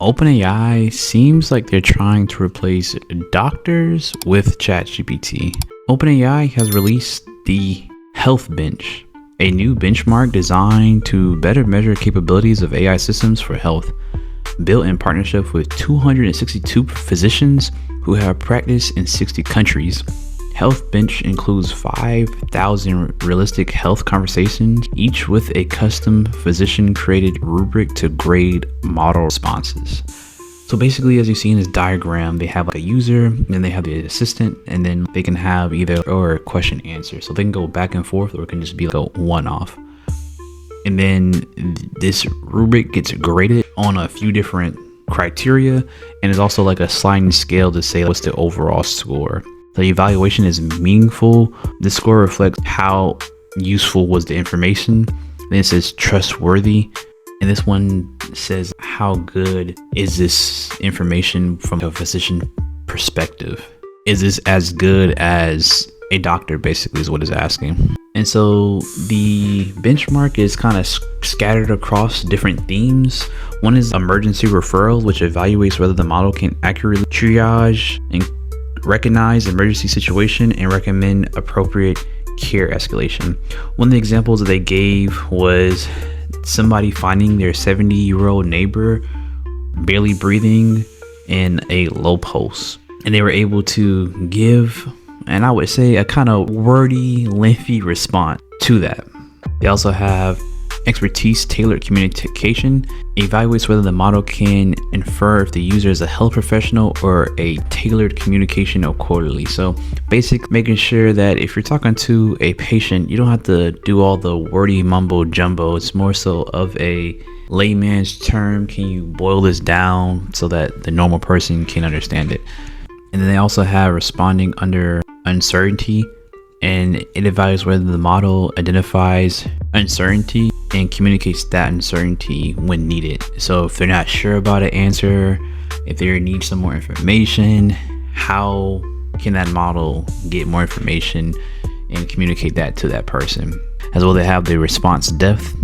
OpenAI seems like they're trying to replace doctors with ChatGPT. OpenAI has released the Healthbench, a new benchmark designed to better measure capabilities of AI systems for health. Built in partnership with 262 physicians who have practiced in 60 countries. Healthbench includes 5,000 realistic health conversations, each with a custom physician-created rubric to grade model responses. So basically, as you see in this diagram, they have like a user, and then they have the assistant, and then they can have either or question answer. So they can go back and forth, or it can just be like a one-off. And then this rubric gets graded on a few different criteria, and it's also like a sliding scale to say what's the overall score. The evaluation is meaningful. The score reflects how useful was the information. Then it says trustworthy. And this one says how good is this information from a physician perspective? Is this as good as a doctor, basically is what it's asking. And so the benchmark is kind of scattered across different themes. One is emergency referral, which evaluates whether the model can accurately triage and recognize emergency situation and recommend appropriate care escalation. One of the examples that they gave was somebody finding their 70-year-old neighbor barely breathing in a low pulse, and they were able to give, and I would say, a kind of wordy, lengthy response to that. They also have expertise tailored communication, evaluates whether the model can infer if the user is a health professional or a tailored communication accordingly. So basic, making sure that if you're talking to a patient, you don't have to do all the wordy mumbo jumbo. It's more so of a layman's term. Can you boil this down so that the normal person can understand it? And then they also have responding under uncertainty, and it evaluates whether the model identifies uncertainty and communicates that uncertainty when needed. So if they're not sure about an answer, if they need some more information, how can that model get more information and communicate that to that person? As well, they have the response depth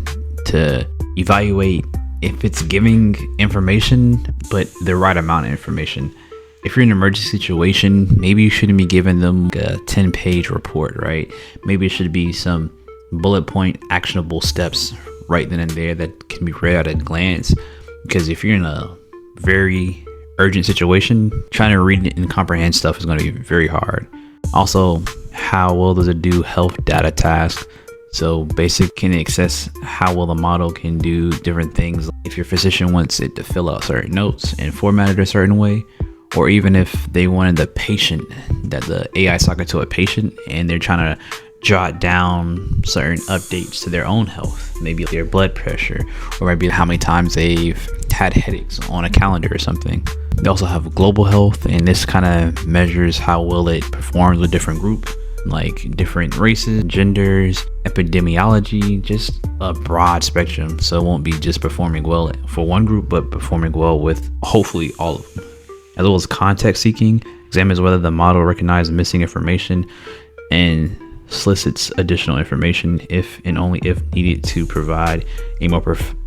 to evaluate if it's giving information, but the right amount of information. If you're in an emergency situation, maybe you shouldn't be giving them a 10-page report, right? Maybe it should be some bullet point actionable steps right then and there that can be read at a glance. Because if you're in a very urgent situation, trying to read and comprehend stuff is going to be very hard. Also, how well does it do health data tasks? So basic, can it access how well the model can do different things? If your physician wants it to fill out certain notes and format it a certain way, or even if they wanted the patient, that the AI is talking to a patient and they're trying to jot down certain updates to their own health, maybe their blood pressure, or maybe how many times they've had headaches on a calendar or something. They also have global health, and this kind of measures how well it performs with different groups, like different races, genders, epidemiology, just a broad spectrum. So it won't be just performing well for one group, but performing well with hopefully all of them. As well as context seeking, examines whether the model recognizes missing information and solicits additional information if and only if needed to provide a more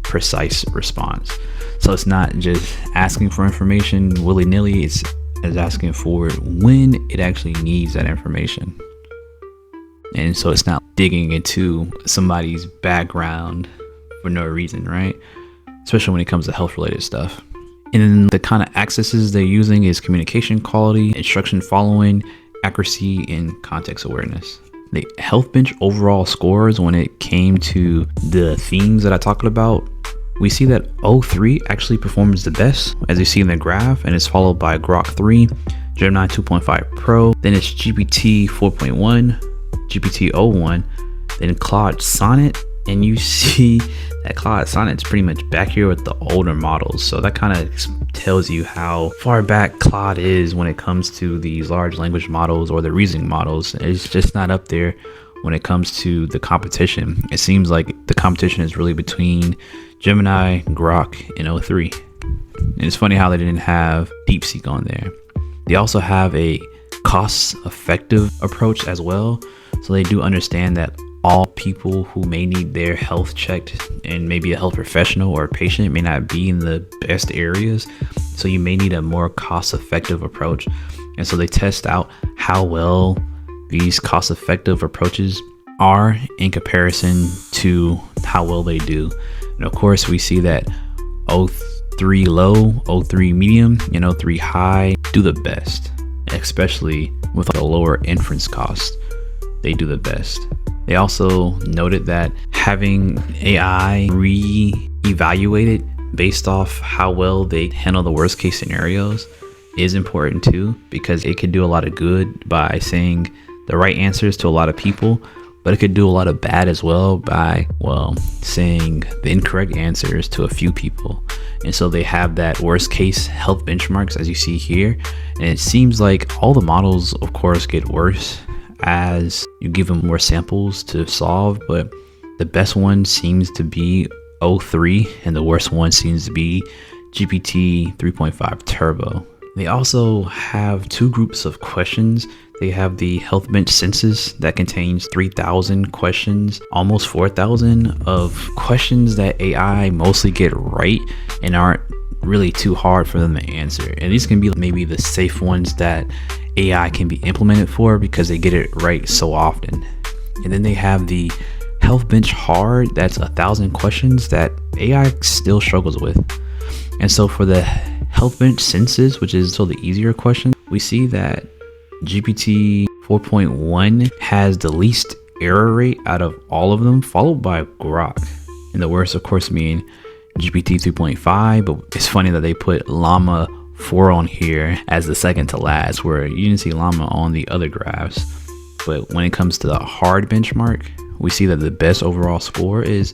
precise response. So it's not just asking for information willy-nilly, it's asking for it when it actually needs that information. And so it's not digging into somebody's background for no reason, right? Especially when it comes to health-related stuff. And then the kind of accesses they're using is communication quality, instruction following, accuracy, and context awareness. The Healthbench overall scores when it came to the themes that I talked about, we see that O3 actually performs the best, as you see in the graph, and it's followed by Grok 3, Gemini 2.5 Pro, then it's GPT 4.1, GPT O1, then Claude Sonnet, and you see that Claude Sonnet's pretty much back here with the older models. So that kind of tells you how far back Claude is when it comes to these large language models or the reasoning models. It's just not up there when it comes to the competition. It seems like the competition is really between Gemini, Grok, and O3. And it's funny how they didn't have DeepSeek on there. They also have a cost-effective approach as well. So they do understand that all people who may need their health checked, and maybe a health professional or a patient may not be in the best areas. So you may need a more cost-effective approach. And so they test out how well these cost-effective approaches are in comparison to how well they do. And of course, we see that O3 low, O3 medium, and O3 high do the best, especially with a lower inference cost. They do the best. They also noted that having AI re-evaluated based off how well they handle the worst case scenarios is important too, because it could do a lot of good by saying the right answers to a lot of people, but it could do a lot of bad as well by, well, saying the incorrect answers to a few people. And so they have that worst case health benchmarks, as you see here. And it seems like all the models, of course, get worse as you give them more samples to solve, but the best one seems to be O3 and the worst one seems to be GPT 3.5 Turbo. They also have two groups of questions. They have the Healthbench census that contains 3,000 questions, almost 4,000 of questions that AI mostly get right and aren't really too hard for them to answer. And these can be maybe the safe ones that AI can be implemented for because they get it right so often. And then they have the Healthbench hard, that's 1,000 questions that AI still struggles with. And so for the Healthbench census, which is so the easier question, we see that GPT 4.1 has the least error rate out of all of them, followed by Grok. And the worst, of course, being GPT 3.5, but it's funny that they put Llama 4 on here as the second to last, where you didn't see Llama on the other graphs. But when it comes to the hard benchmark, we see that the best overall score is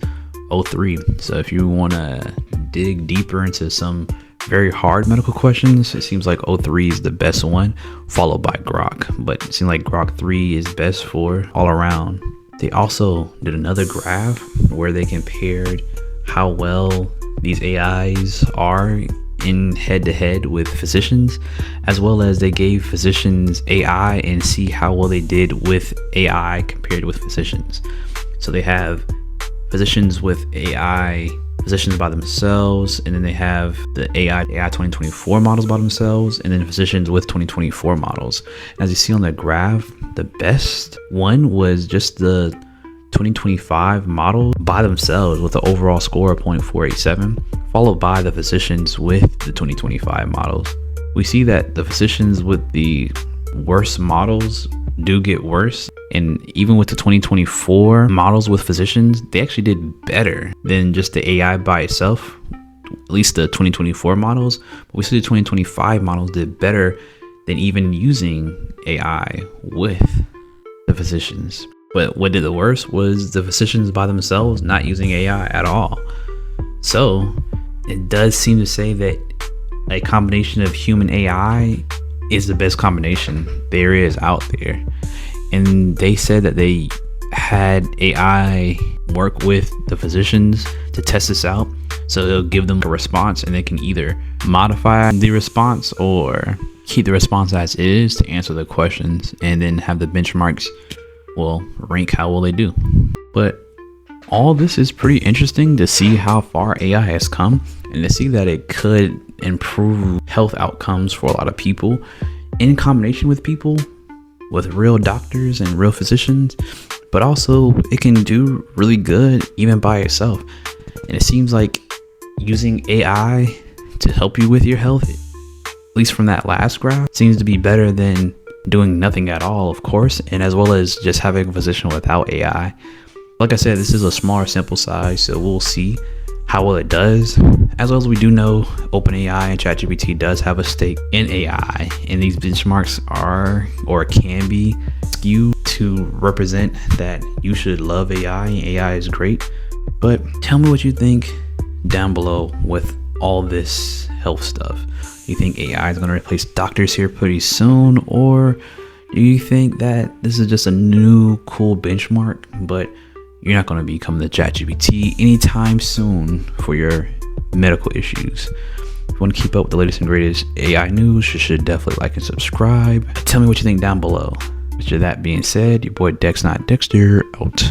O3. So if you want to dig deeper into some very hard medical questions, it seems like O3 is the best one, followed by Grok. But it seems like Grok 3 is best for all around. They also did another graph where they compared how well these AIs are in head-to-head with physicians, as well as they gave physicians AI and see how well they did with AI compared with physicians. So they have physicians with AI, physicians by themselves, and then they have the AI 2024 models by themselves, and then physicians with 2024 models. As you see on the graph, the best one was just the 2025 model by themselves with the overall score of 0.487, followed by the physicians with the 2025 models. We see that the physicians with the worst models do get worse, and even with the 2024 models with physicians, they actually did better than just the AI by itself, at least the 2024 models. But we see the 2025 models did better than even using AI with the physicians. But what did the worst was the physicians by themselves not using AI at all. So it does seem to say that a combination of human AI is the best combination there is out there. And they said that they had AI work with the physicians to test this out. So they'll give them a response and they can either modify the response or keep the response as is to answer the questions, and then have the benchmarks, well, rank how well they do. But all this is pretty interesting to see how far AI has come and to see that it could improve health outcomes for a lot of people in combination with people, with real doctors and real physicians, but also it can do really good even by itself. And it seems like using AI to help you with your health, at least from that last graph, seems to be better than doing nothing at all, of course, and as well as just having a physician without AI. Like I said, this is a smaller sample size, so we'll see how well it does. As well as we do know, OpenAI and ChatGPT does have a stake in AI, and these benchmarks are, or can be, skewed to represent that you should love AI and AI is great. But tell me what you think down below with all this health stuff. Do you think AI is going to replace doctors here pretty soon, or do you think that this is just a new cool benchmark, but you're not going to become the ChatGPT anytime soon for your medical issues? If you want to keep up with the latest and greatest AI news, you should definitely like and subscribe. Tell me what you think down below. With that being said, your boy Dex Not Dexter out.